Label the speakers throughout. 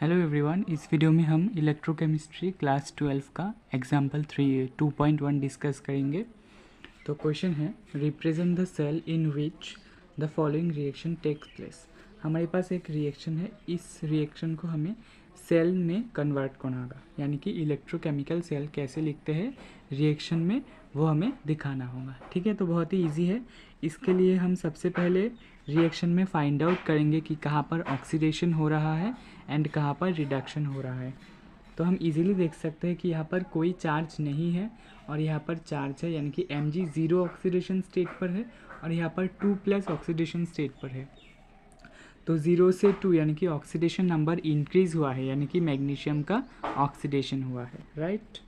Speaker 1: Hello everyone, इस video में हम इलेक्ट्रोकेमिस्ट्री क्लास 12 का एग्जाम्पल 2.1 डिस्कस करेंगे। तो क्वेश्चन है, represent the cell in which the following reaction takes place. हमारे पास एक रिएक्शन है, इस रिएक्शन को हमें सेल में कन्वर्ट करना होगा, यानी कि इलेक्ट्रोकेमिकल सेल कैसे लिखते हैं रिएक्शन में वो हमें दिखाना होगा। ठीक है, तो बहुत ही ईजी है। इसके लिए हम सबसे पहले रिएक्शन में फाइंड आउट करेंगे कि कहाँ पर ऑक्सीडेशन हो रहा है एंड कहाँ पर रिडक्शन हो रहा है। तो हम इजीली देख सकते हैं कि यहाँ पर कोई चार्ज नहीं है और यहाँ पर चार्ज है, यानी कि Mg 0 ऑक्सीडेशन स्टेट पर है और यहाँ पर 2+ ऑक्सीडेशन स्टेट पर है। तो 0 से 2 यानी कि ऑक्सीडेशन नंबर इंक्रीज हुआ है, यानी कि मैग्नीशियम का ऑक्सीडेशन हुआ है, राइट।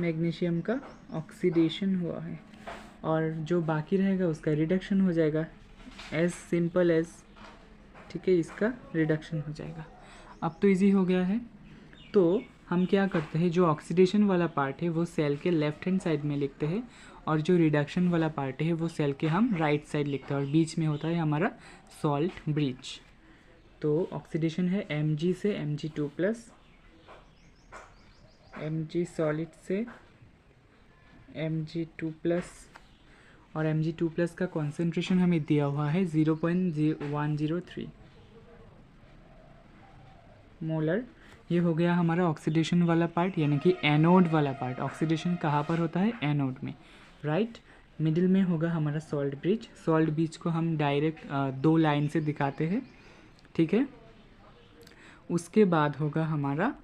Speaker 1: मैग्नीशियम का ऑक्सीडेशन हुआ है और जो बाकी रहेगा उसका रिडक्शन हो जाएगा, एज सिंपल एज। ठीक है, इसका रिडक्शन हो जाएगा। अब तो इजी हो गया है। तो हम क्या करते हैं, जो ऑक्सीडेशन वाला पार्ट है वो सेल के लेफ्ट हैंड साइड में लिखते हैं और जो रिडक्शन वाला पार्ट है वो सेल के हम राइट साइड लिखते हैं और बीच में होता है हमारा सॉल्ट ब्रिज। तो ऑक्सीडेशन है Mg से Mg2+, Mg सॉलिड से Mg2+, और Mg2+ का कॉन्सेंट्रेशन हमें दिया हुआ है 0.103 मोलर। ये हो गया हमारा ऑक्सीडेशन वाला पार्ट, यानी कि एनोड वाला पार्ट। ऑक्सीडेशन कहाँ पर होता है? एनोड में, राइट। मिडिल में होगा हमारा सॉल्ट ब्रिज। सॉल्ट ब्रिज को हम डायरेक्ट 2 लाइन से दिखाते हैं, ठीक है। उसके बाद होगा हमारा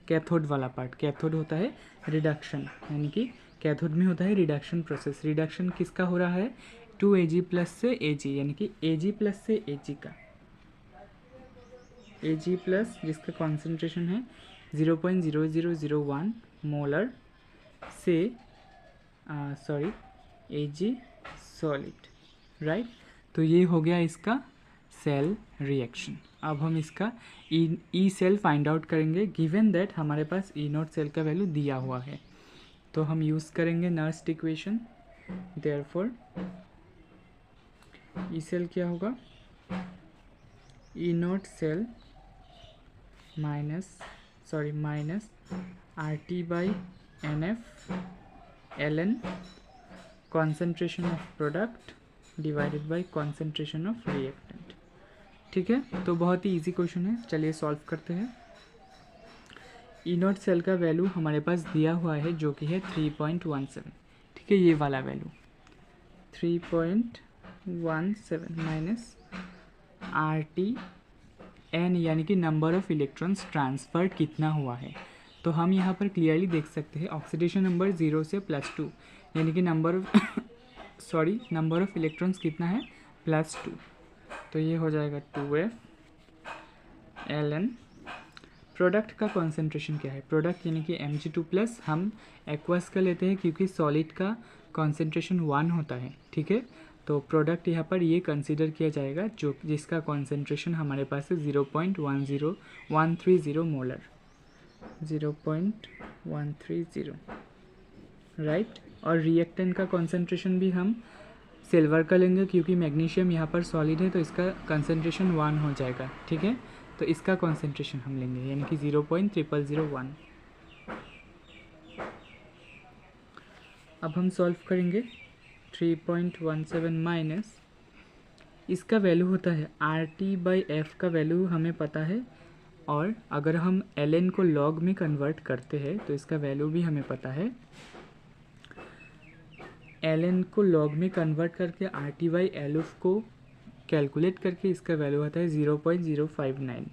Speaker 1: कैथोड वाला पार्ट। कैथोड होता है रिडक्शन, यानी कि कैथोड में होता है रिडक्शन प्रोसेस। रिडक्शन किसका हो रहा है? 2Ag+ से Ag, यानी कि Ag+ से Ag का। Ag+, जिसका कॉन्सेंट्रेशन है 0.0001 मोलर से Ag सॉलिड, राइट। तो ये हो गया इसका सेल रिएक्शन। अब हम इसका ई सेल फाइंड आउट करेंगे, गिवन दैट हमारे पास E0 सेल का वैल्यू दिया हुआ है। तो हम यूज़ करेंगे Nernst equation. Therefore E cell क्या होगा? E0 cell minus RT/NF ln concentration of product divided by concentration of reactant। ठीक है, तो बहुत ही इजी क्वेश्चन है, चलिए सॉल्व करते हैं। E0 सेल का वैल्यू हमारे पास दिया हुआ है जो कि है 3.17। ठीक है, ये वाला वैल्यू 3.17 माइनस RT/N, यानी कि नंबर ऑफ इलेक्ट्रॉन्स ट्रांसफर्ड कितना हुआ है। तो हम यहाँ पर क्लियरली देख सकते हैं ऑक्सीडेशन नंबर 0 से +2, यानी कि नंबर ऑफ इलेक्ट्रॉन्स कितना है? +2। तो ये हो जाएगा 2F ln प्रोडक्ट का कॉन्सेंट्रेशन क्या है? प्रोडक्ट यानी कि Mg2+, हम एक्वस का लेते हैं क्योंकि सॉलिड का कॉन्सेंट्रेशन 1 होता है, ठीक है। तो प्रोडक्ट यहाँ पर ये कंसीडर किया जाएगा जो जिसका कॉन्सेंट्रेशन हमारे पास है 0.130 मोलर, 0.130, राइट। और रिएक्टेंट का कॉन्सेंट्रेशन भी हम सिल्वर का लेंगे क्योंकि मैग्नीशियम यहाँ पर सॉलिड है तो इसका कंसंट्रेशन 1 हो जाएगा, ठीक है। तो इसका कॉन्सेंट्रेशन हम लेंगे, यानी कि 0.0001। अब हम सॉल्व करेंगे। 3.17 माइनस इसका वैल्यू होता है RT/F का वैल्यू हमें पता है, और अगर हम ln को log में कन्वर्ट करते हैं तो इसका वैल्यू भी हमें पता है। ln को log में कन्वर्ट करके RT/LF को कैलकुलेट करके इसका वैल्यू आता है 0.059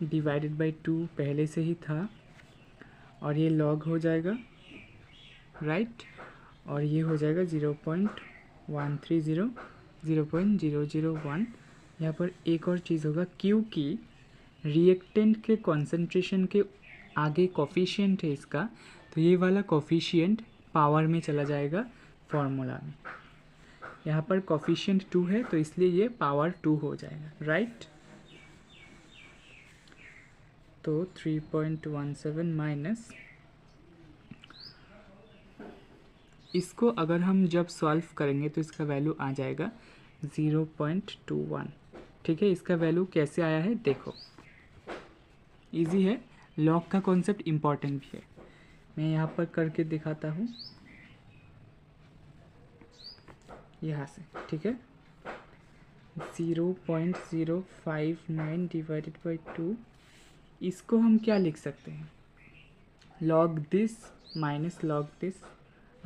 Speaker 1: डिवाइडेड बाई 2 पहले से ही था और ये log हो जाएगा, राइट। और ये हो जाएगा 0.130, 0.001। यहाँ पर एक और चीज़ होगा, क्योंकि रिएक्टेंट के कॉन्सेंट्रेशन के आगे कोफिशिएंट है इसका, तो ये वाला कोफिशिएंट पावर में चला जाएगा फॉर्मूला में। यहाँ पर कोफिशिएंट 2 है तो इसलिए ये पावर 2 हो जाएगा, राइट। तो 3.17 माइनस इसको अगर हम जब सॉल्व करेंगे तो इसका वैल्यू आ जाएगा 0.21। ठीक है, इसका वैल्यू कैसे आया है देखो, इजी है, लॉग का कॉन्सेप्ट इम्पॉर्टेंट भी है। मैं यहाँ पर करके दिखाता हूँ, यहाँ से। ठीक है, 0.059 डिवाइडेड बाई 2, इसको हम क्या लिख सकते हैं, log this minus log this,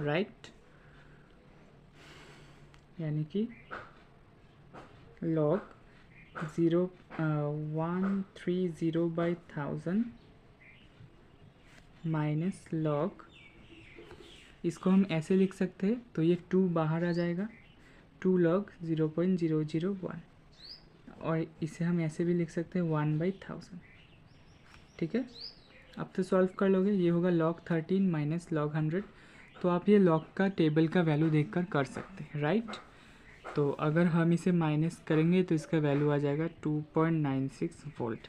Speaker 1: right. यानी कि लॉग 130/1000 माइनस लॉग, इसको हम ऐसे लिख सकते हैं, तो ये 2 बाहर आ जाएगा, 2 log 0.001, और इसे हम ऐसे भी लिख सकते हैं 1/1000। ठीक है, अब तो सॉल्व कर लोगे, ये होगा log 13 माइनस log 100। तो आप ये log का टेबल का वैल्यू देखकर कर सकते हैं, राइट। तो अगर हम इसे माइनस करेंगे तो इसका वैल्यू आ जाएगा 2.96 वोल्ट,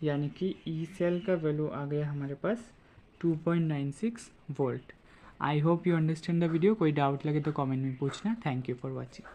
Speaker 1: यानी कि ई सेल का वैल्यू आ गया हमारे पास 2.96 volt. I hope you understand the video. कोई डाउट लगे तो कमेंट में पूछना। Thank you for watching.